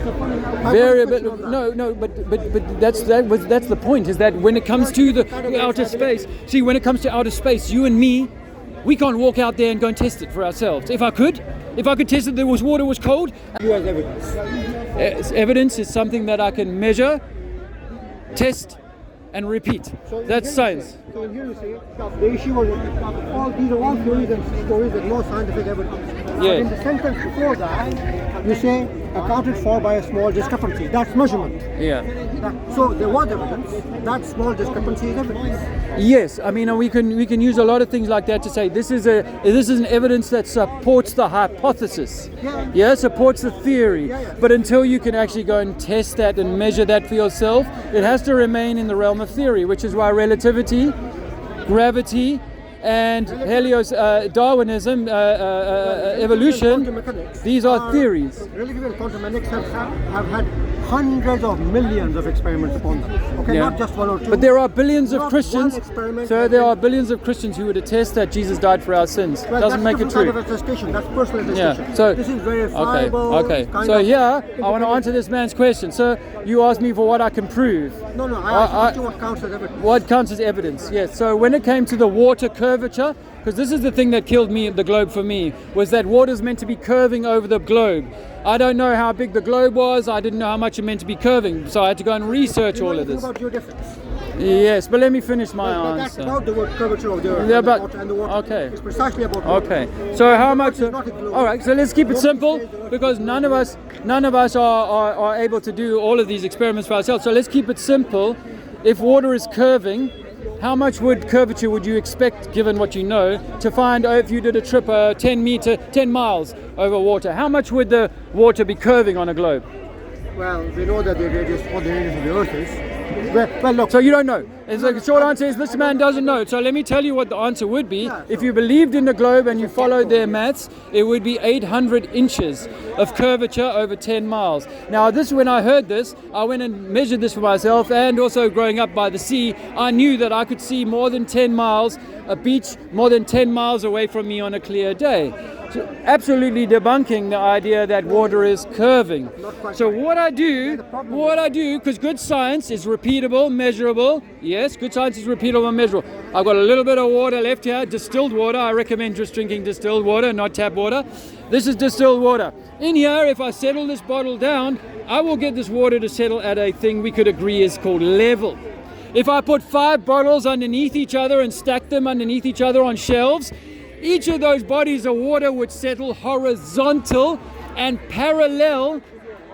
Variable. No, but that's the point. Is that when it comes to the outer space? See, when it comes to outer space, you and me, we can't walk out there and go and test it for ourselves. If I could test it, water was cold. You as evidence. Evidence is something that I can measure, test, and repeat. So that's science. So here you say the issue was these are all theories and stories with no scientific evidence. Yeah. In the sentence before that, you say accounted for by a small discrepancy. That's measurement. Yeah. So there was evidence. That small discrepancy is evidence. Yes, I mean we can use a lot of things like that to say this is an evidence that supports the hypothesis. Yeah, supports the theory. But until you can actually go and test that and measure that for yourself, it has to remain in the realm of theory, which is why relativity, gravity, and Darwinism, evolution, these are theories. Relativity and quantum mechanics have had hundreds of millions of experiments upon them. Okay, not just one or two. But there are billions of Christians. So there are billions of Christians who would attest that Jesus died for our sins. Well, doesn't make it true. Kind of attestation. That's personal attestation. Yeah. So this is verifiable. Okay. So here I want to answer this man's question. So you asked me for what I can prove. No. I asked you what counts as evidence. What counts as evidence? Yes. So when it came to the water curvature, because this is the thing that killed me, the globe for me, was that water is meant to be curving over the globe. I don't know how big the globe was. I didn't know how much it meant to be curving. So I had to go and research all of this. About your difference. Yes, but let me finish my answer. That's about the word curvature of the earth and the water. Okay. It's precisely about water. Okay. So how much? All right. So let's keep it simple because none of us are able to do all of these experiments for ourselves. So let's keep it simple. If water is curving, how much curvature would you expect, given what you know, to find if you did a trip 10 miles over water? How much would the water be curving on a globe? Well, we know that the radius of the earth is. Well, look. So you don't know. It's like the short answer is this man doesn't know. So let me tell you what the answer would be. If you believed in the globe and you followed their maths, it would be 800 inches of curvature over 10 miles. Now when I heard this, I went and measured this for myself, and also growing up by the sea, I knew that I could see more than 10 miles, a beach more than 10 miles away from me on a clear day. So absolutely debunking the idea that water is curving. So what I do, because good science is repeatable, measurable. Yes, good science is repeatable and measurable. I've got a little bit of water left here, distilled water. I recommend just drinking distilled water, not tap water. This is distilled water. In here, if I settle this bottle down, I will get this water to settle at a thing we could agree is called level. If I put 5 bottles underneath each other and stack them underneath each other on shelves, each of those bodies of water would settle horizontal and parallel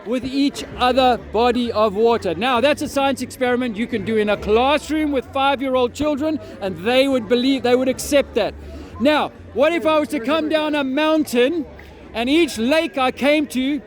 with each other body of water. Now, that's a science experiment you can do in a classroom with 5-year-old children, and they would accept that. Now, what if I was to come down a mountain and each lake I came to,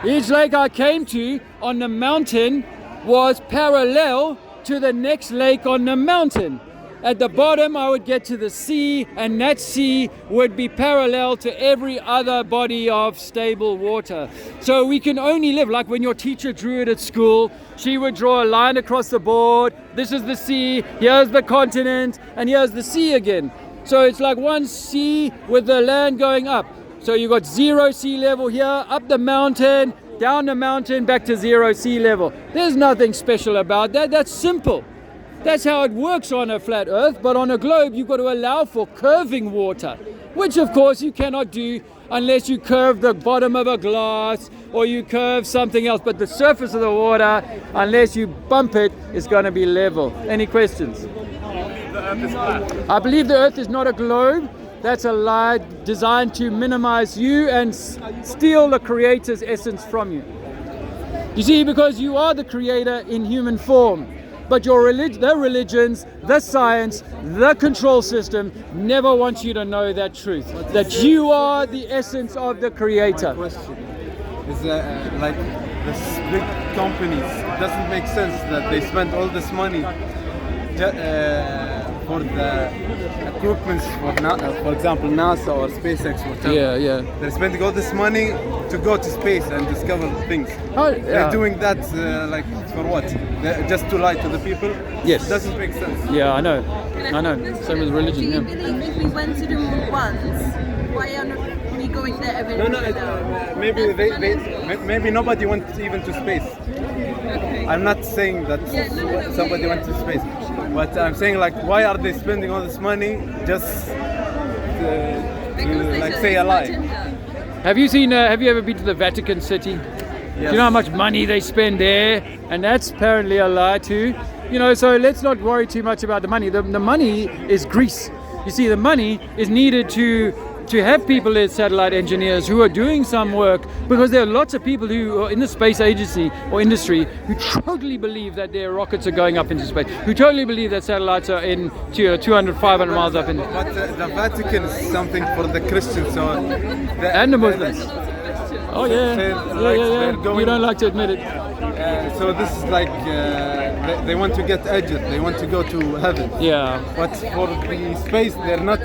each lake I came to on the mountain was parallel to the next lake on the mountain. At the bottom, I would get to the sea, and that sea would be parallel to every other body of stable water. So we can only live, like when your teacher drew it at school, she would draw a line across the board. This is the sea, here's the continent, and here's the sea again. So it's like one sea with the land going up. So you've got 0 sea level here, up the mountain, down the mountain, back to 0 sea level. There's nothing special about that. That's simple. That's how it works on a flat earth, but on a globe you've got to allow for curving water, which of course you cannot do unless you curve the bottom of a glass or you curve something else. But the surface of the water, unless you bump it, is going to be level. Any questions? The earth is flat. I believe the earth is not a globe. That's a lie designed to minimize you and steal the creator's essence from you. You see, because you are the creator in human form. But the religions, the science, the control system never wants you to know that truth. That you are the essence of the creator. My question is like this big companies, it doesn't make sense that they spend all this money for the equipment for example NASA or SpaceX or whatever. Yeah. They're spending all this money to go to space and discover things. They're doing that like for what? Just to lie to the people? Yes. It doesn't make sense. Yeah, I know. Same with religion. Do you believe if we went to the moon once, why are we going point that No, no. Maybe nobody went even to space. Okay. I'm not saying that somebody went to space, but I'm saying like, why are they spending all this money just to like say a lie? Have you seen? Have you ever been to the Vatican City? Yes. Do you know how much money they spend there? And that's apparently a lie too. You know, so let's not worry too much about the money. The money is grease. You see, the money is needed to have people as satellite engineers who are doing some work, because there are lots of people who are in the space agency or industry who totally believe that their rockets are going up into space, who totally believe that satellites are in 200, 500 miles up in. But the Vatican is something for the Christians, so and the Muslims. Oh yeah. You don't like to admit it. So this is like they want to get ajr, they want to go to heaven. Yeah. But for the space, they're not.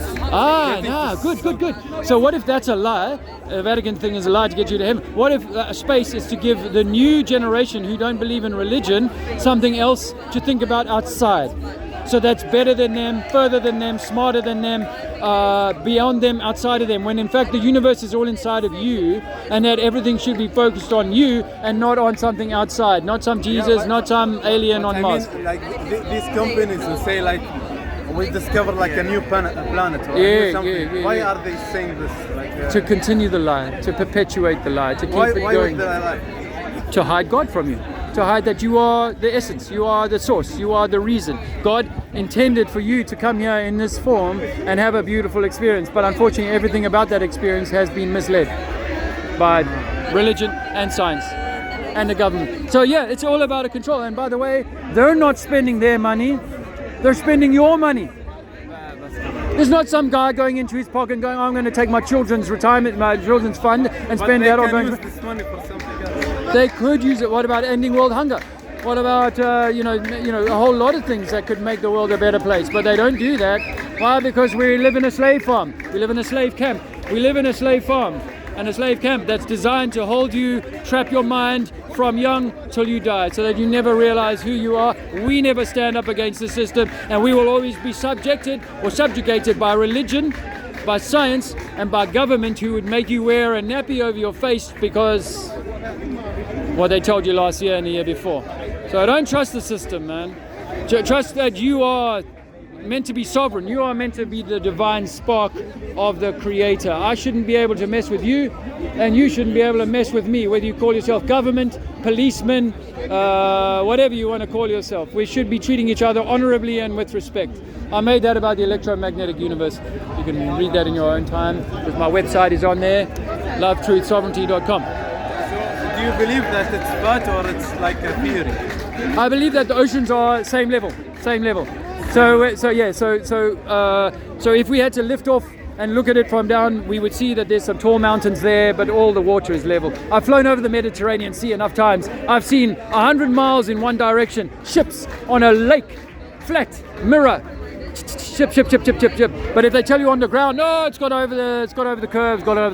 Good. So what if that's a lie? The Vatican thing is a lie to get you to heaven. What if space is to give the new generation who don't believe in religion something else to think about outside? So that's better than them, further than them, smarter than them, beyond them, outside of them, when in fact the universe is all inside of you, and that everything should be focused on you and not on something outside, not some Jesus, not some alien on Mars. Mean, like these companies who say like, we discover like a new planet or something. Why are they saying this? Like, to continue the lie, to perpetuate the lie, to keep it going. Why would they lie? To hide God from you. To hide that you are the essence, you are the source, you are the reason. God intended for you to come here in this form and have a beautiful experience, but unfortunately everything about that experience has been misled by religion and science and the government. So yeah, it's all about a control. And by the way, they're not spending their money, they're spending your money. There's not some guy going into his pocket and going, I'm going to take my children's retirement, my children's fund and spend that on going. Use this money for something else. They could use it. What about ending world hunger? What about a whole lot of things that could make the world a better place? But they don't do that. Why? Because we live in a slave farm. We live in a slave camp. We live in a slave farm and a slave camp that's designed to hold you, trap your mind from young till you die, so that you never realize who you are. We never stand up against the system, and we will always be subjugated by religion, by science, and by government, who would make you wear a nappy over your face because what they told you last year and the year before. So don't trust the system, man. Trust that you are meant to be sovereign. You are meant to be the divine spark of the Creator. I shouldn't be able to mess with you, and you shouldn't be able to mess with me, whether you call yourself government, policeman, whatever you want to call yourself. We should be treating each other honorably and with respect. I made that about the electromagnetic universe. You can read that in your own time, because my website is on there, lovetruthsovereignty.com. So do you believe that it's fact or it's like a theory? I believe that the oceans are same level. So if we had to lift off and look at it from down, we would see that there's some tall mountains there, but all the water is level. I've flown over the Mediterranean Sea enough times. I've seen 100 miles in one direction, ships on a lake, flat, mirror, ship. But if they tell you on the ground, no, it's gone over the curve. No,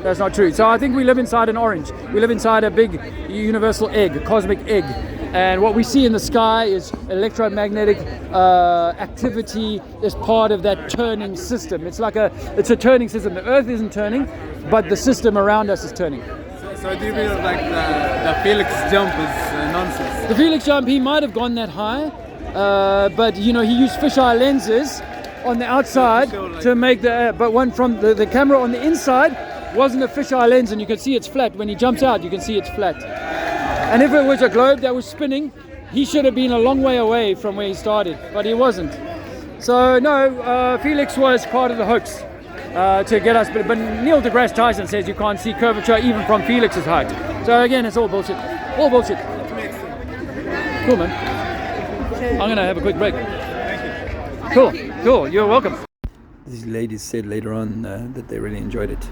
that's not true. So I think we live inside an orange. We live inside a big universal egg, a cosmic egg. And what we see in the sky is electromagnetic activity as part of that turning system. It's a turning system. The Earth isn't turning, but the system around us is turning. So do you feel like the Felix jump is nonsense? The Felix jump, he might have gone that high, but he used fisheye lenses on the outside to make but one from the camera on the inside wasn't a fisheye lens, and you can see it's flat. When he jumps out, you can see it's flat. And if it was a globe that was spinning, he should have been a long way away from where he started, but he wasn't. So no, Felix was part of the hoax to get us. But Neil deGrasse Tyson says you can't see curvature even from Felix's height. So again, it's all bullshit. All bullshit. Cool, man. I'm gonna have a quick break. Thank you. Cool. You're welcome. These ladies said later on that they really enjoyed it.